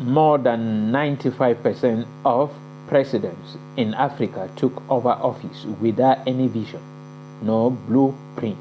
more than 95% of presidents in Africa took over office without any vision, no blueprint.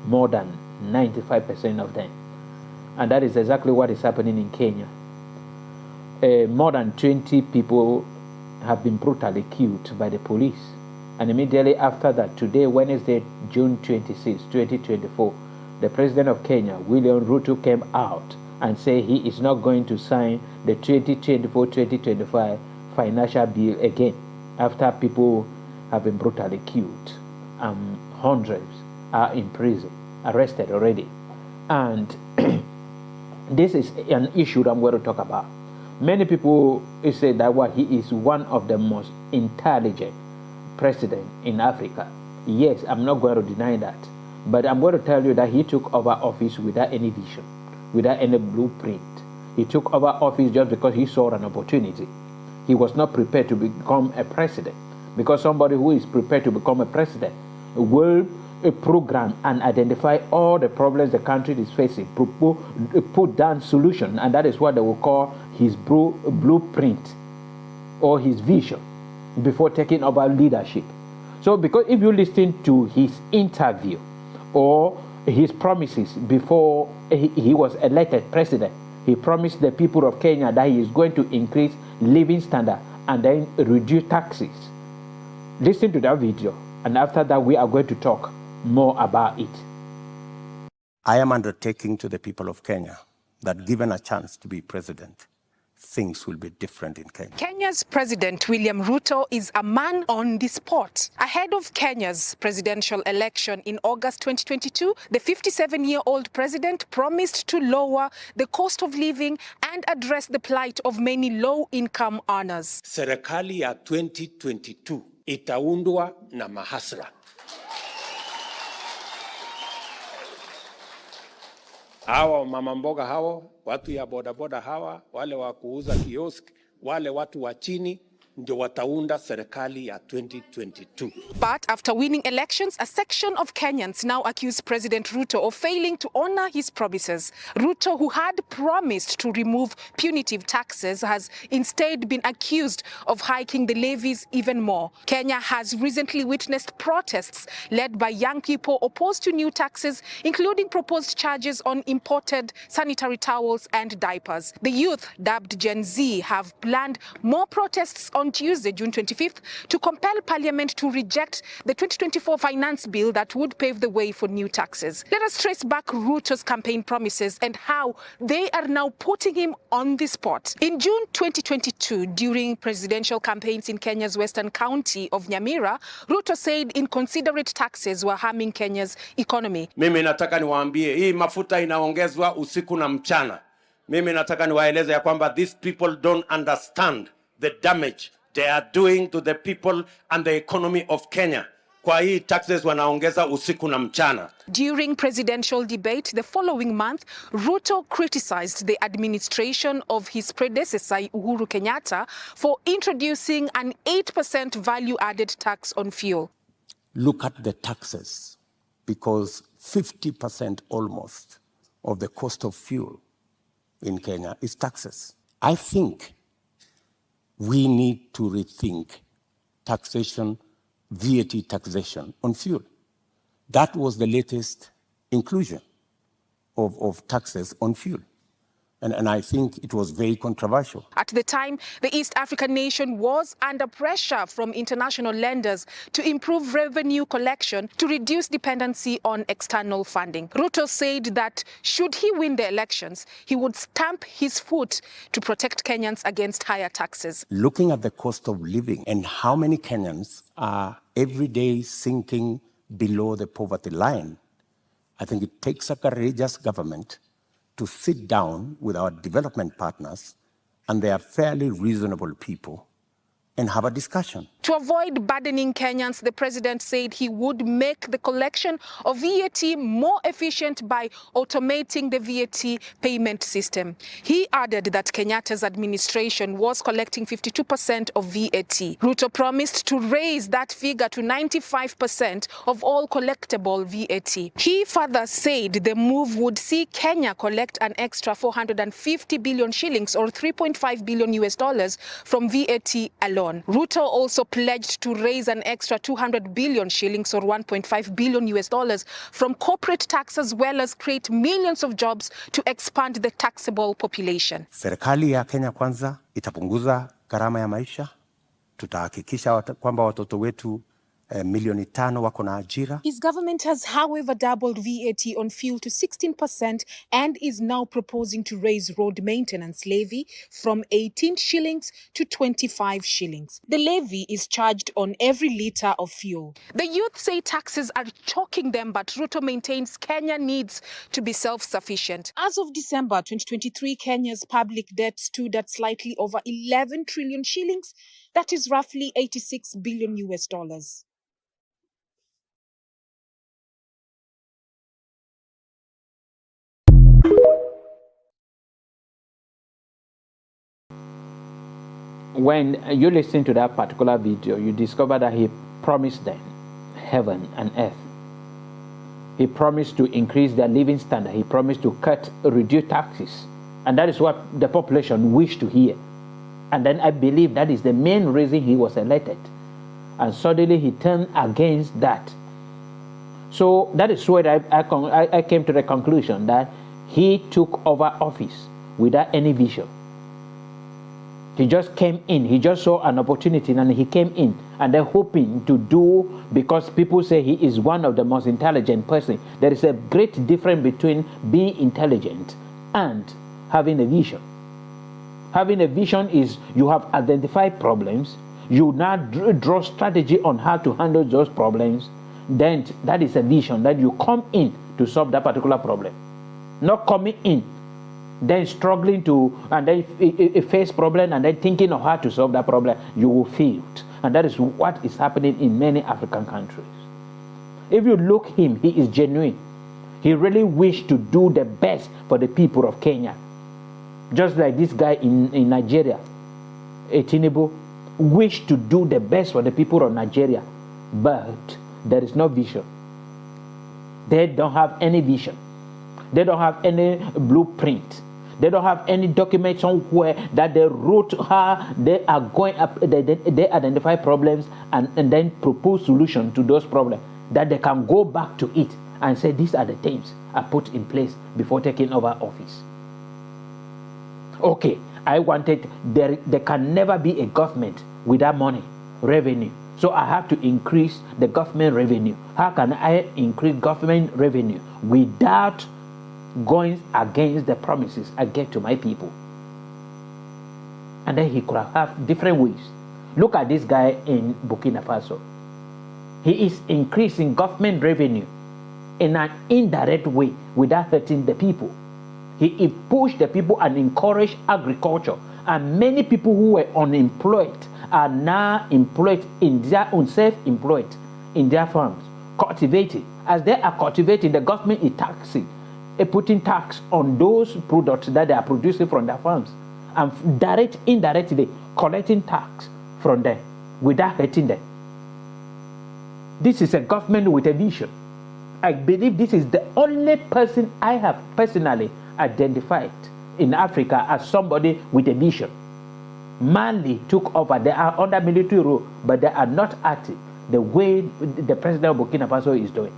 More than 95% of them. And that is exactly what is happening in Kenya. More than 20 people have been brutally killed by the police. And immediately after that, today, Wednesday, June 26, 2024, the president of Kenya, William Ruto, came out and said he is not going to sign the 2024-2025 financial bill again after people have been brutally killed. Hundreds are in prison, arrested already. And this is an issue that I'm going to talk about. Many people say that he is one of the most intelligent presidents in Africa. Yes, I'm not going to deny that. But I'm going to tell you that he took over office without any vision, without any blueprint. He took over office just because he saw an opportunity. He was not prepared to become a president, because somebody who is prepared to become a president will program and identify all the problems the country is facing, put down solution, and that is what they will call his blueprint or his vision before taking over leadership. So because if you listen to his interview or his promises before he was elected president, he promised the people of Kenya that he is going to increase living standard and then reduce taxes. Listen to that video, and after that we are going to talk more about it. I am undertaking to the people of Kenya that given a chance to be president, things will be different in Kenya. Kenya's President William Ruto is a man on the spot. Ahead of Kenya's presidential election in August 2022, the 57-year-old president promised to lower the cost of living and address the plight of many low-income earners. Serikali ya 2022 itaundwa na mahasla. Hawa mama mboga hawa, watu ya bodaboda hawa, wale wa kuuza kiosk, wale watu wa chini, ndio wataunda serikali ya 2022. But after winning elections, a section of Kenyans now accuse President Ruto of failing to honor his promises. Ruto, who had promised to remove punitive taxes, has instead been accused of hiking the levies even more. Kenya has recently witnessed protests led by young people opposed to new taxes, including proposed charges on imported sanitary towels and diapers. The youth, dubbed Gen Z, have planned more protests on Tuesday, June 25th, to compel Parliament to reject the 2024 finance bill that would pave the way for new taxes. Let us trace back Ruto's campaign promises and how they are now putting him on the spot. In June 2022, during presidential campaigns in Kenya's western county of Nyamira, Ruto said inconsiderate taxes were harming Kenya's economy. Mimi nataka niwaambie, hii mafuta inaongezwa usiku na mchana. Mimi nataka niwaeleze ya kwamba these people don't understand the damage they are doing to the people and the economy of Kenya. Kwa hii taxes wanaongeza usiku na mchana. During presidential debate the following month, Ruto criticized the administration of his predecessor Uhuru Kenyatta for introducing an 8% value-added tax on fuel. Look at the taxes, because 50% almost of the cost of fuel in Kenya is taxes. I think we need to rethink taxation, VAT taxation on fuel. That was the latest inclusion of taxes on fuel. And I think it was very controversial. At the time, the East African nation was under pressure from international lenders to improve revenue collection to reduce dependency on external funding. Ruto said that should he win the elections, he would stamp his foot to protect Kenyans against higher taxes. Looking at the cost of living and how many Kenyans are every day sinking below the poverty line, I think it takes a courageous government to sit down with our development partners, and they are fairly reasonable people, and have a discussion. To avoid burdening Kenyans, the president said he would make the collection of VAT more efficient by automating the VAT payment system. He added that Kenyatta's administration was collecting 52% of VAT. Ruto promised to raise that figure to 95% of all collectible VAT. He further said the move would see Kenya collect an extra 450 billion shillings or $3.5 billion US from VAT alone. Ruto also pledged to raise an extra 200 billion shillings or $1.5 billion US from corporate tax, as well as create millions of jobs to expand the taxable population. Serikali ya Kenya Kwanza itapunguza gharama ya maisha. Tutahakikisha kwamba watoto wetu milioni 5 wako na ajira. His government has, however, doubled VAT on fuel to 16% and is now proposing to raise road maintenance levy from 18 shillings to 25 shillings. The levy is charged on every litre of fuel. The youth say taxes are choking them, but Ruto maintains Kenya needs to be self-sufficient. As of December 2023, Kenya's public debt stood at slightly over 11 trillion shillings. That is roughly $86 billion US. When you listen to that particular video, you discover that he promised them heaven and earth. He promised to increase their living standard. He promised to reduce taxes. And that is what the population wished to hear. And then I believe that is the main reason he was elected. And suddenly he turned against that. So that is where I came to the conclusion that he took over office without any vision. He just came in. He just saw an opportunity and he came in. And they're hoping to do, because people say he is one of the most intelligent person. There is a great difference between being intelligent and having a vision. Having a vision is you have identified problems. You now draw strategy on how to handle those problems. Then that is a vision that you come in to solve that particular problem. Not coming in, then struggling to, and then face problem and then thinking of how to solve that problem. You will fail. And that is what is happening in many African countries. If you look him, he is genuine. He really wished to do the best for the people of Kenya. Just like this guy in Nigeria, Tinubu, wished to do the best for the people of Nigeria. But there is no vision. They don't have any vision. They don't have any blueprint. They don't have any document somewhere that they wrote how they are going up. They identify problems and then propose solutions to those problems that they can go back to it and say these are the things I put in place before taking over office. Okay, I wanted, there can never be a government without money, revenue. So I have to increase the government revenue. How can I increase government revenue without going against the promises I gave to my people? And then he could have different ways. Look at this guy in Burkina Faso. He is increasing government revenue in an indirect way without hurting the people. He pushed the people and encouraged agriculture. And many people who were unemployed are now employed in their own, self-employed in their farms, cultivating. As they are cultivating, the government is taxing, putting tax on those products that they are producing from their farms, and indirectly collecting tax from them without hurting them. This is a government with a vision. I believe this is the only person I have personally identified in Africa as somebody with a vision. Mali took over. They are under military rule, but they are not acting the way the president of Burkina Faso is doing.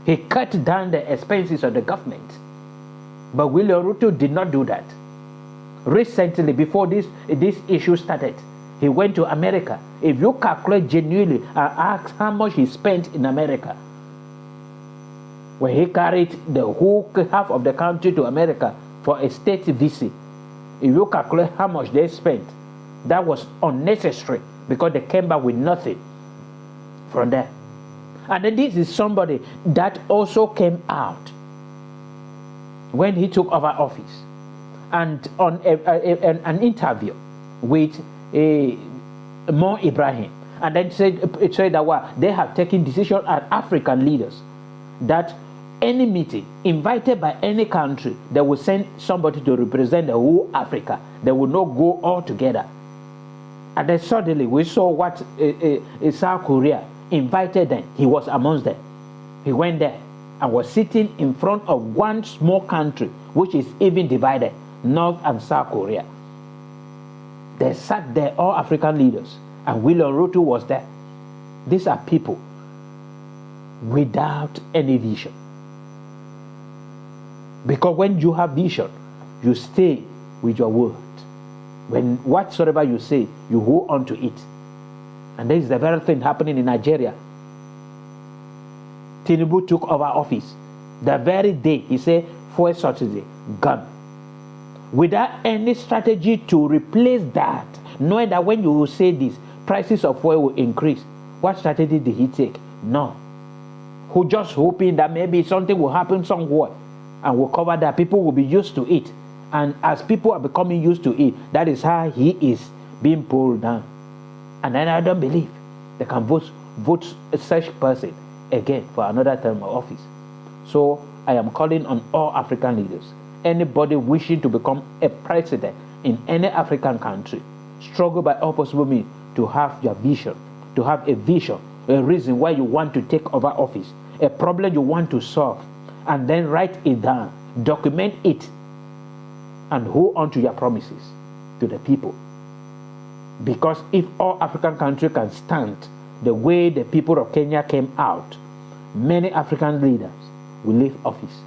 He cut down the expenses of the government. But William Ruto did not do that. Recently, before this issue started, he went to America. If you calculate genuinely and ask how much he spent in America, when he carried the whole half of the country to America for a state visit, if you calculate how much they spent, that was unnecessary because they came back with nothing from there. And then this is somebody that also came out when he took over office and on an interview with Mo Ibrahim, and then said that well, they have taken decision as African leaders that any meeting invited by any country, they will send somebody to represent the whole Africa. They will not go all together. And then suddenly we saw what South Korea invited them. He was amongst them. He went there and was sitting in front of one small country, which is even divided, North and South Korea. They sat there, all African leaders, and William Ruto was there. These are people without any vision. Because when you have vision, you stay with your word. When whatsoever you say, you hold on to it. And this is the very thing happening in Nigeria. Tinubu took over office. The very day he said, fuel subsidy, gone. Without any strategy to replace that, knowing that when you say this, prices of fuel will increase. What strategy did he take? No. Who just hoping that maybe something will happen somewhere and will cover that. People will be used to it. And as people are becoming used to it, that is how he is being pulled down. And then I don't believe they can vote such person again for another term of office. So I am calling on all African leaders, anybody wishing to become a president in any African country, struggle by all possible means to have your vision, to have a vision, a reason why you want to take over office, a problem you want to solve, and then write it down, document it, and hold on to your promises to the people. Because if all African countries can stand the way the people of Kenya came out, many African leaders will leave office.